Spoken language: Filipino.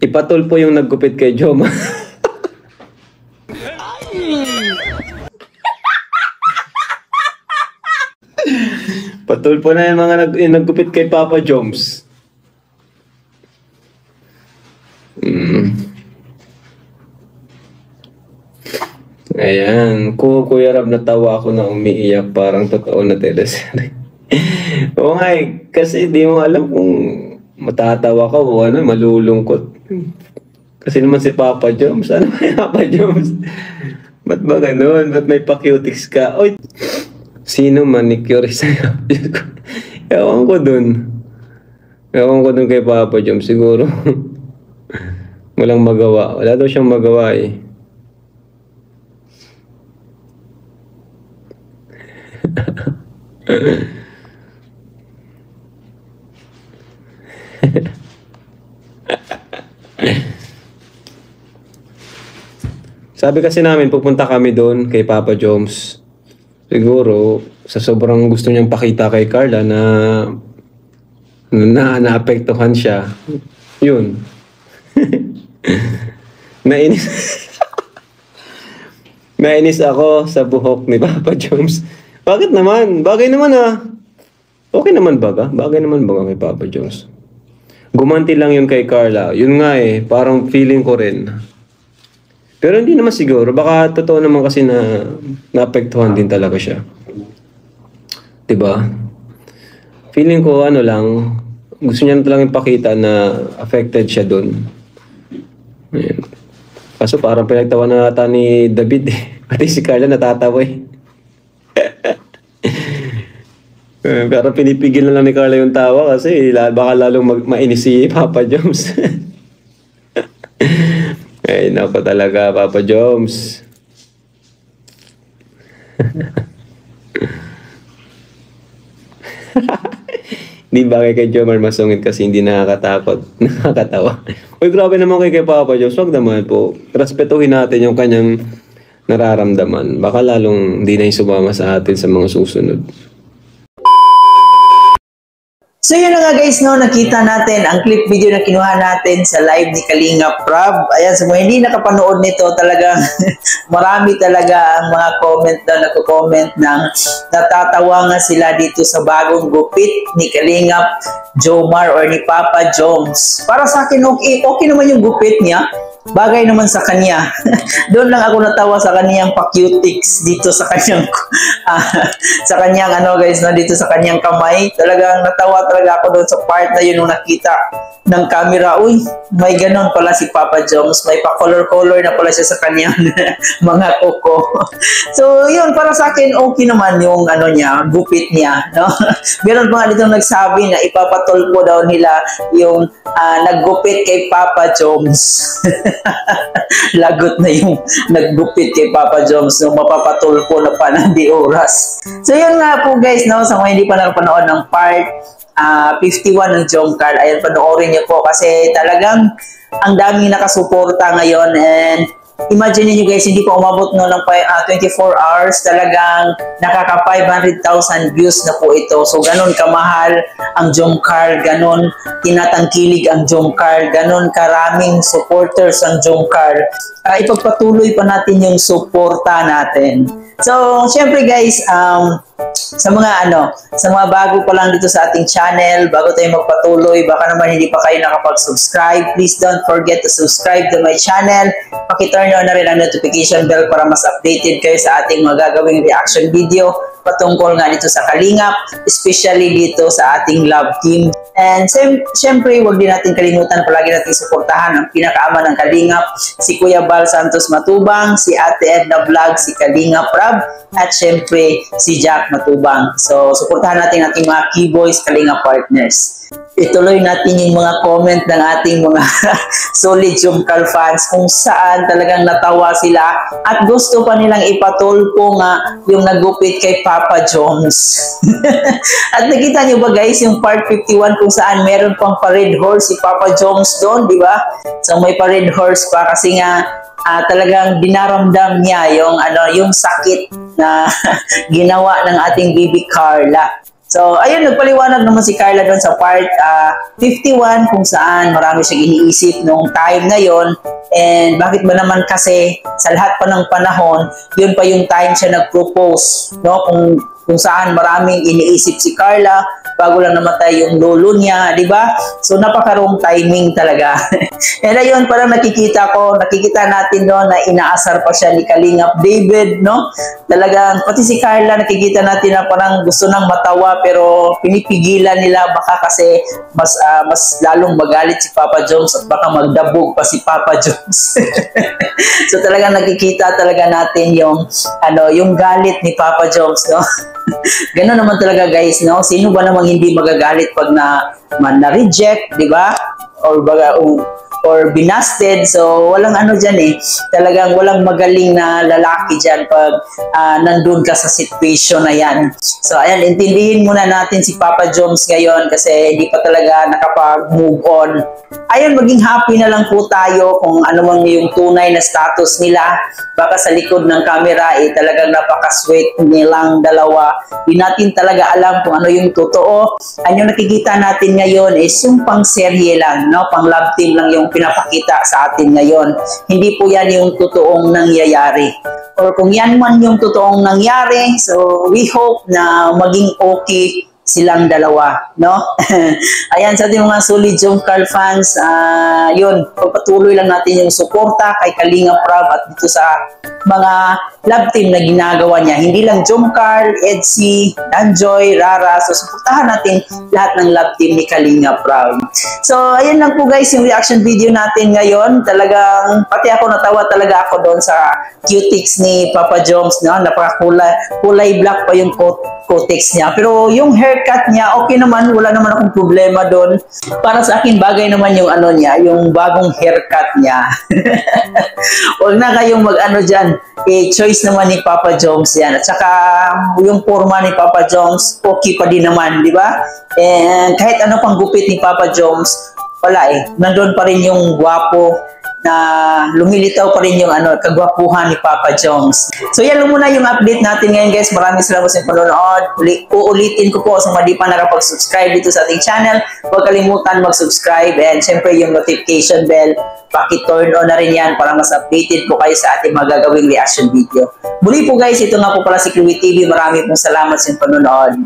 Ipatulpo yung naggupit kay Joma. Patulpo na yung mga naggupit kay Papa Joms. Ayan. Kuya Rab, natawa ako na umiiyak. Parang totoo na teleserye. Oo nga eh. Kasi di mo alam kung matatawa ka o ano, malulungkot. Kasi naman si Papa Joms. Ano ba yung Papa Joms? Ba't ba ganun? Ba't may pa-cutics ka? Oy! Sino manicure sa'yo? Ewan ko dun. Ewan ko dun kay Papa Joms. Siguro. Walang magawa. Wala daw siyang magawa eh. Sabi kasi namin pupunta kami doon kay Papa Joms. Siguro sa sobrang gusto niyang pakita kay Carla na naapektuhan siya. Yun. Nainis. Nainis ako sa buhok ni Papa Joms. Bakit naman? Bagay naman ah. Okay naman baga? Bagay naman baga kay Papa Joms. Gumanti lang yun kay Carla. Yun nga eh, parang feeling ko rin. Pero hindi naman siguro. Baka totoo naman kasi na naapektuhan din talaga siya. Diba? Feeling ko ano lang, gusto niya na talagang ipakita na affected siya dun. Ayan. Kaso parang pinagtawa na nata ni David eh. Pati si Carla natatawa eh. Pero pinipigil na lang ni Carla yung tawa kasi baka lalong mainis si Papa Joms. Ay, nako talaga, Papa Joms. Di bagay kay Jomar masungit kasi hindi nakakatakot. Nakakatawa. Uy, grabe naman kay Papa Joms. Wag naman po. Respetuhin natin yung kanyang nararamdaman. Baka lalong hindi na yung sumama sa atin sa mga susunod. So yun na nga guys, no, nakita natin ang clip video na kinuha natin sa live ni Kalinga Prab. Ayan, sa mga hindi nakapanood nito, talagang marami talaga ang mga comment na nagko-comment ng natatawa nga sila dito sa bagong gupit ni Kalinga Jomar or ni Papa Joms. Para sa akin, okay naman yung gupit niya. Bagay naman sa kanya. Doon lang ako natawa sa kanyang pa-cutics dito sa kanyang sa kanyang ano guys, no, dito sa kanyang kamay. Talagang natawa talaga ako doon sa part na yun nung nakita ng camera. Uy, may ganon pala si Papa Joms. May pa-color-color na pala siya sa kanyang mga kuko. So, yun, para sa akin, okay naman yung ano niya, gupit niya, no? Meron pa nga dito nagsabi na ipapatulpo daw nila yung naggupit kay Papa Joms. Lagot na yung naggupit kay Papa Joms nung mapapatulpo na pa ng di oras. So yun nga po guys, no, sa mga hindi pa nakapanood ng part 51 ng Jomcar, ayan, panoorin niyo po kasi talagang ang daming nakasuporta ngayon. And imagine niyo guys, hindi pa umabot no ng 24 hours, talagang nakaka 500,000 views na po ito. So ganun kamahal ang Jomcar, ganun tinatangkilig ang Jomcar, ganun karaming supporters ang Jomcar. Ipagpatuloy pa natin yung suporta natin. So syempre guys, sa mga bago pa lang dito sa ating channel, bago tayo magpatuloy, baka naman hindi pa kayo nakapag-subscribe, please don't forget to subscribe to my channel. Paki-turn on na rin ang notification bell para mas updated kayo sa ating mga gagawing reaction video patungkol nga dito sa Kalingap, especially dito sa ating love team. And syempre, huwag din natin kalimutan, palagi natin suportahan ang pinakaama ng Kalingap, si Kuya Bal Santos Matubang, si Ate Edna Vlog, si Kalinga Prab, at syempre si Jack Matubang. So, suportahan natin ating mga keyboys, Kalinga partners. Ituloy natin yung mga comment ng ating mga solid Jomcar fans kung saan talagang natawa sila at gusto pa nilang ipatulpo nga yung nagupit kay Papa Joms. At nakita nyo ba guys yung part 51 kung saan meron pang pa-red horse si Papa Joms doon, di ba? So may pa-red horse pa kasi nga talagang dinaramdam niya yung sakit na ginawa ng ating baby Carla. So, ayun, nagpaliwanag naman si Carla doon sa part 51 kung saan marami siyang iniisip nung time na yon. And bakit ba naman kasi sa lahat pa ng panahon, yun pa yung time siya nag-propose, no? Kung saan maraming iniisip si Carla bago lang namatay yung lolo niya, di ba? So, napaka-wrong timing talaga. And ayun, parang nakikita natin doon na inaasar pa siya ni Kalingap David, no? Talagang, pati si Carla, nakikita natin na parang gusto nang matawa pero pinipigilan nila baka kasi mas lalong magalit si Papa Jones at baka magdabog pa si Papa Jones. So, talagang nakikita talaga natin yung galit ni Papa Jones, no? Ganun naman talaga guys, no? Sino ba namang hindi magagalit pag na-reject, di ba? Or binasted. So, walang ano dyan eh. Talagang walang magaling na lalaki dyan pag nandun ka sa situation na yan. So, ayan, intindihin muna natin si Papa Jones ngayon kasi hindi pa talaga nakapag-move on. Ayun, maging happy na lang po tayo kung ano mang yung tunay na status nila. Baka sa likod ng camera eh talagang napaka-sweet nilang dalawa. Hindi natin talaga alam kung ano yung totoo. Ang yung nakikita natin ngayon is yung pang-serye lang, no? Pang-love team lang yung pinapakita sa atin ngayon. Hindi po yan yung totoong nangyayari. Or kung yan man yung totoong nangyari, so we hope na maging okay silang dalawa, no? Ayan, sa ating mga solid Jom Carl fans, yun, pagpatuloy lang natin yung suporta kay Kalingap Prab at dito sa mga love team na ginagawa niya. Hindi lang Jom Carl, Edsy, Danjoy, Rara. So, suportahan natin lahat ng love team ni Kalingap Prab. So, ayan lang po guys yung reaction video natin ngayon. Talagang, pati ako natawa talaga ako doon sa cutics ni Papa Jones, no? Kulay black pa yung cutex niya. Pero yung haircut niya, okay naman. Wala naman akong problema doon. Para sa akin, bagay naman yung ano niya, yung bagong haircut niya. Huwag na kayong mag-ano dyan. Choice naman ni Papa Jones yan. At saka, yung forma ni Papa Jones, okay pa din naman, di ba? And kahit ano pang gupit ni Papa Jones, wala eh. Nandun pa rin yung gwapo na lumilitaw pa rin yung kagwapuhan ni Papa Jones. So yan lang muna yung update natin ngayon guys. Maraming salamat sa panonood. Uulitin ko po sa mga di pa nakapag-subscribe dito sa ating channel. Huwag kalimutan mag-subscribe and syempre yung notification bell, paki-turn on na rin yan para mas updated po kayo sa ating magagawing reaction video. Muli po guys, ito nga po pala si Chloe TV. Maraming pong salamat sa panonood.